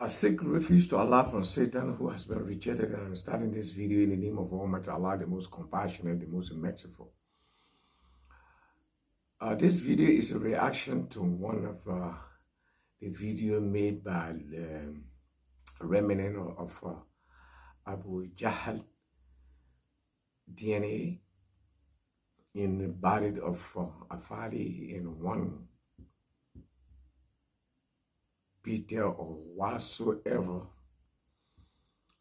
I seek refuge to Allah from Satan, who has been rejected, and I'm starting this video in the name of Almighty Allah, the most compassionate, the most merciful. This video is a reaction to one of the video made by remnant of Abu Jahl DNA in the body of Afadi in one Peter or whatsoever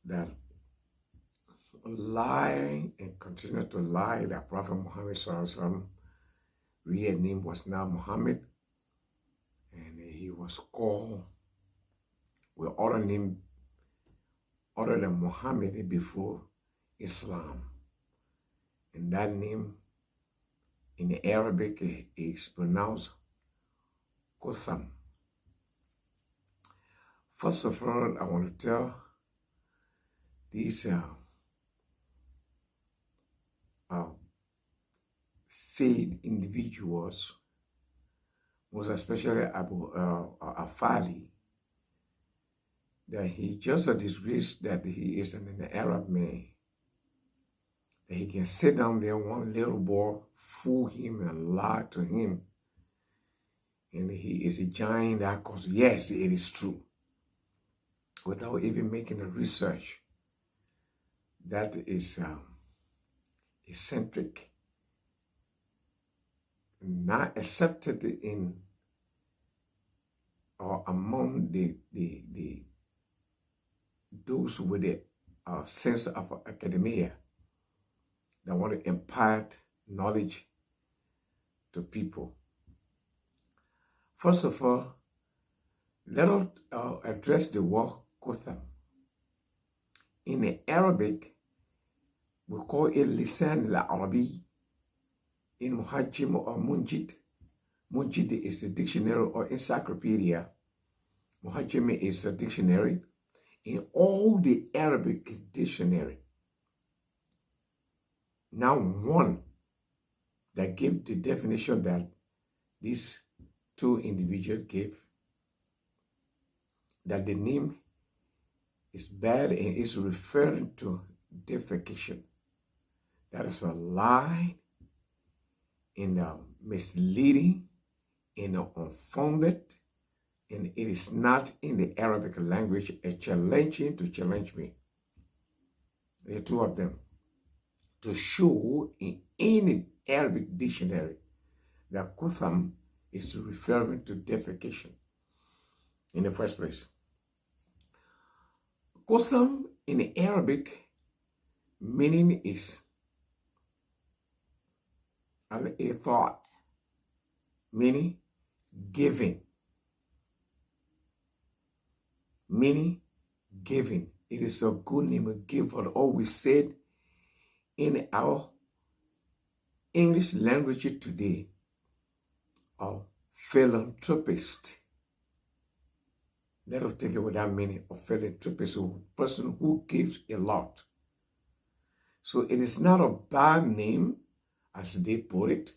that lie and continue to lie that Prophet Muhammad Sallallahu real name was now Mohammed, and he was called with other name other than Muhammad before Islam, and that name in the Arabic is pronounced Cothum. First of all, I want to tell these faith individuals, most especially Abu Afadi, that he just a disgrace that he is an Arab man, that he can sit down there, one little boy fool him and lie to him, and he is a giant that cause, yes, it is true, without even making a research. That is eccentric, not accepted in or among those with the sense of academia that want to impart knowledge to people. First of all, let us address the word Cothum. In the Arabic, we call it Lisan al-Arabi. In Muhajjim or Munjid, Munjid is a dictionary or encyclopedia. Muhajjim is a dictionary. In all the Arabic dictionary, now one that gave the definition that these two individuals gave, that the name is bad and is referring to defecation. That is a lie, and misleading, and unfounded, and it is not in the Arabic language a challenging to challenge me. There are two of them. To show in any Arabic dictionary that Cothum is referring to defecation in the first place. Cothum in Arabic meaning is al-ita, meaning giving. Meaning giving. It is a good name to give, what always said in our English language today, of philanthropist. Let us take it with that meaning of philanthropist, a person who gives a lot. So it is not a bad name, as they put it,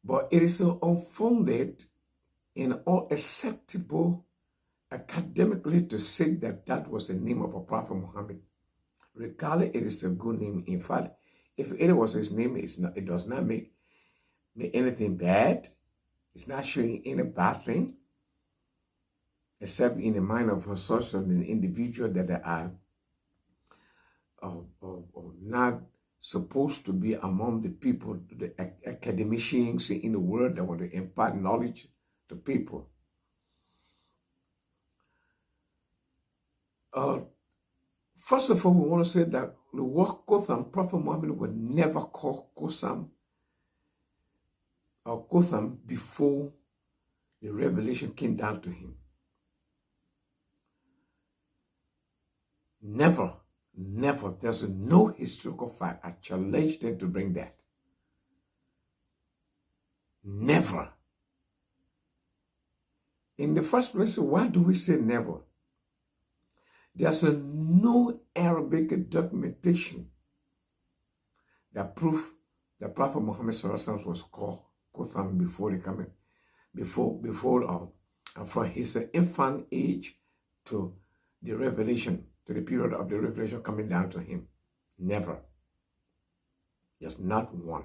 but it is unfounded and unacceptable academically to say that that was the name of a Prophet Muhammad. Regardless, it is a good name. In fact, if it was his name, it does not make anything bad. It's not showing any bad thing, except in the mind of such an individual that they are not supposed to be among the people, the academicians in the world that want to impart knowledge to people. First of all, we want to say that the word Cothum, Prophet Muhammad would never call Cothum or Cothum before the revelation came down to him. Never. Never. There's no historical fact. I challenge them to bring that. Never. In the first place, why do we say never? There's no Arabic documentation that prove that Prophet Muhammad was called Cothum before the coming, from his infant age to the revelation, to the period of the revelation coming down to him. Never. There's not one.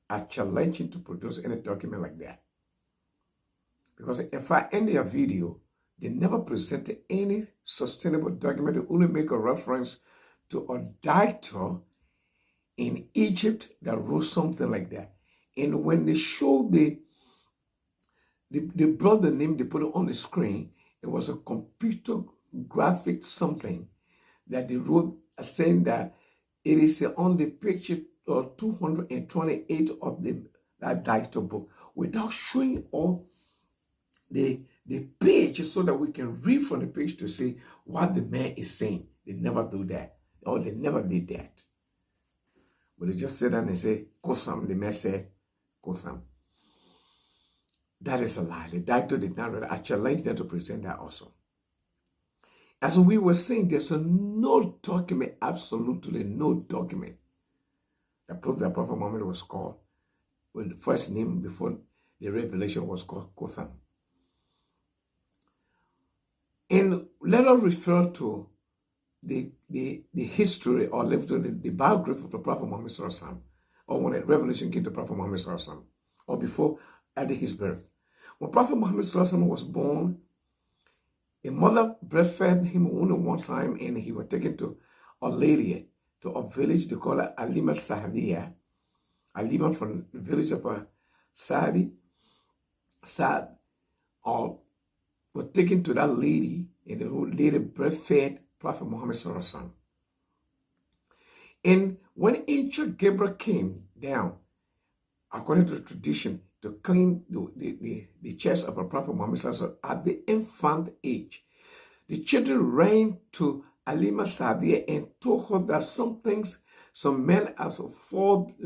I challenge you to produce any document like that. Because if I end their video, they never presented any sustainable document. They only make a reference to a doctor in Egypt that wrote something like that. And when they showed they brought the name, they put it on the screen, it was a computer graphic something that they wrote saying that it is on the page 228 of that doctor book, without showing all the page so that we can read from the page to see what the man is saying. They never do that. Or they never did that. But they just sit down and say, Cothum. The man said, Cothum. That is a lie. The doctor did not read it. I challenge them to present that also. As we were saying, there's no document, absolutely no document, that proves that Prophet Muhammad was called, when the first name before the revelation was called Cothum. And let us refer to the history, or the biography of the Prophet Muhammad Sallallahu, or when the revelation came to Prophet Muhammad Sallallahu, or before, at his birth. When Prophet Muhammad Sallallahu was born, a mother breastfed him only one time, and he was taken to a lady, to a village they call it Alima Sahadiya. Alima from the village of Saad, or was taken to that lady, and the lady breastfed Prophet Muhammad Sallallahu. And when Angel Gabriel came down, according to the tradition, to clean the chest of a Prophet Muhammad Sallallahu at the infant age, the children ran to Alima Sadiya and told her that some men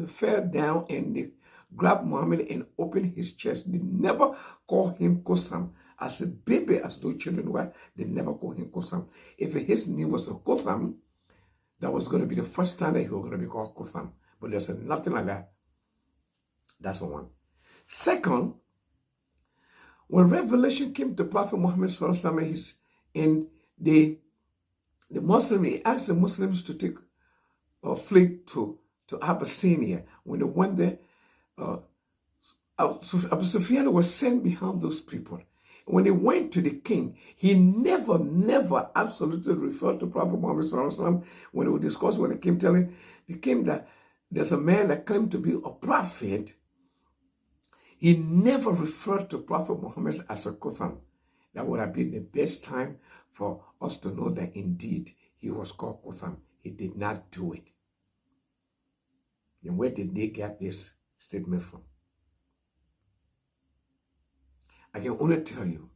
fell down and they grabbed Muhammad and opened his chest. They never called him Cothum. As a baby, as those children were, they never called him Cothum. If his name was Cothum, that was going to be the first time that he was going to be called Cothum. But there's nothing like that. That's one. Second, when revelation came to Prophet Muhammad Sallallahu, and the Muslim, he asked the Muslims to take a fleet to Abyssinia. When they went there, Abu Sufyan was sent behind those people. When they went to the king, he never absolutely referred to Prophet Muhammad Sallallahu. When they were discussing, when they came telling the king that there's a man that claimed to be a prophet, he never referred to Prophet Muhammad as a Cothum. That would have been the best time for us to know that indeed he was called Cothum. He did not do it. Then where did they get this statement from? I can only tell you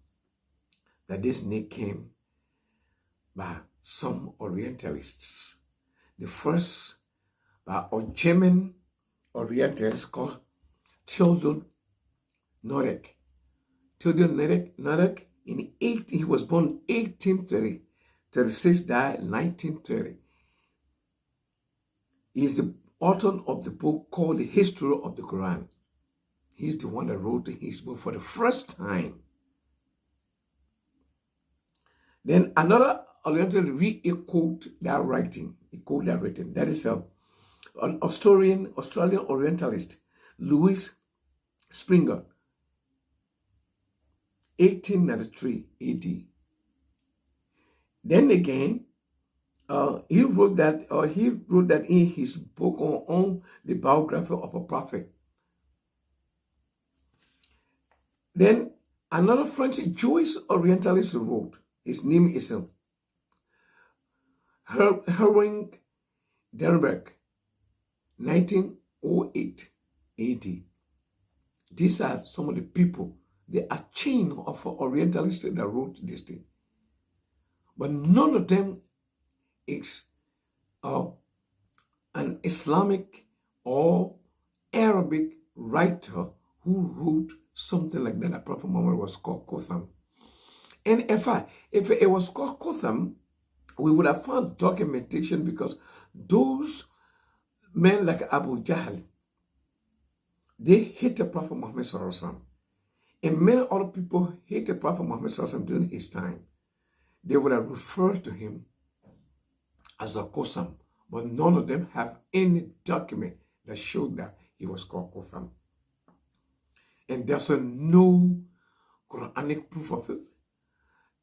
that this name came by some Orientalists. The first by a German Orientalist called Theodor Norek. Theodor Norek, he was born 1836, died 1930. He is the author of the book called The History of the Quran. He's the one that wrote his book for the first time. Then another Oriental re-echoed that writing. That is an Australian Orientalist, Louis Springer, 1893 AD. Then again, he wrote that in his book on the biography of a prophet. Then another French Jewish Orientalist wrote. His name is Herwin Denberg, 1908 AD. These are some of the people. They are chain of Orientalists that wrote this thing. But none of them is an Islamic or Arabic writer who wrote something like that. Prophet Muhammad was called Cothum. And if it was called Cothum, we would have found documentation, because those men like Abu Jahl, they hated Prophet Muhammad Sallallahu. And many other people hated Prophet Muhammad Sallallahu during his time. they would have referred to him as a Cothum, but none of them have any document that showed that he was called Cothum. And there's no Quranic proof of it,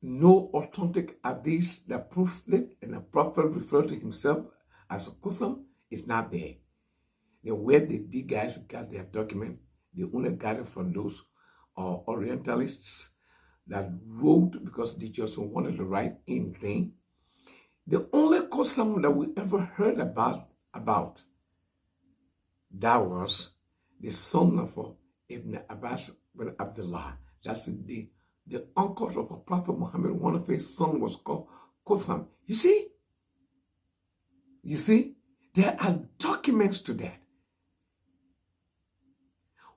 no authentic hadith that proved it, and the prophet referred to himself as a Cothum is not there. Then where did these guys got their document? They only got it from those Orientalists that wrote because they just wanted to write anything. The only Cothum that we ever heard about that was the son of Ibn Abbas bin Abdullah. That's the uncle of a Prophet Mohammed. One of his sons was called Cothum. You see, there are documents to that.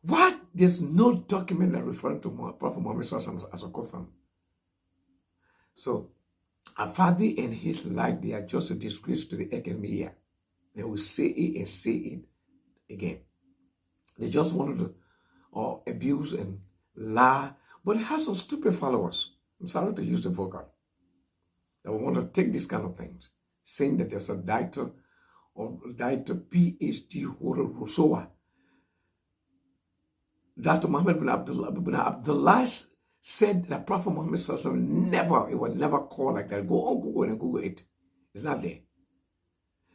What? There's no document that referring to Prophet Muhammad as a Cothum. So, Afadi and his life, they are just a disgrace to the academia. They will say it and say it again. They just wanted to abuse and lie, but it has some stupid followers. I'm sorry to use the vocal. That will want to take these kind of things, saying that there's a doctor or PhD holder Rousseau. Dr. Mohammed bin Abdullah said that Prophet Muhammad never, it was never called like that. Go on Google and Google it. It's not there.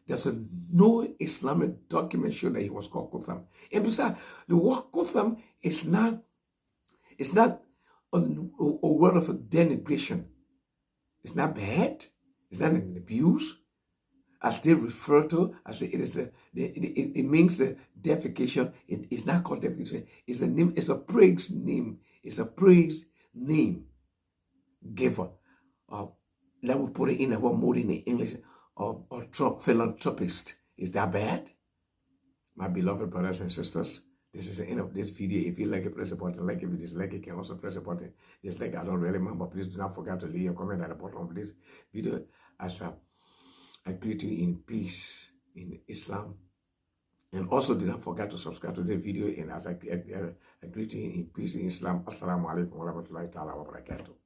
There's no Islamic document show that he was called Cothum. And besides, the word Cothum is not a word of denigration. It's not bad. It's not an abuse. As they refer to, as it means the defecation. It's not called defecation. It's a name. It's a praise name. It's a praise name giver. That would put it in a word more in the English or philanthropist. Is that bad? My beloved brothers and sisters, this is the end of this video. If you like it, press the button. Like it, if you dislike it, you can also press the button. Dislike, I don't really mind, but please do not forget to leave your comment at the bottom of this video. As I greet you in peace in Islam. And also do not forget to subscribe to the video. And as I greet you in peace in Islam. Assalamu alaikum wa rahmatullahi ta'ala wa barakatuh.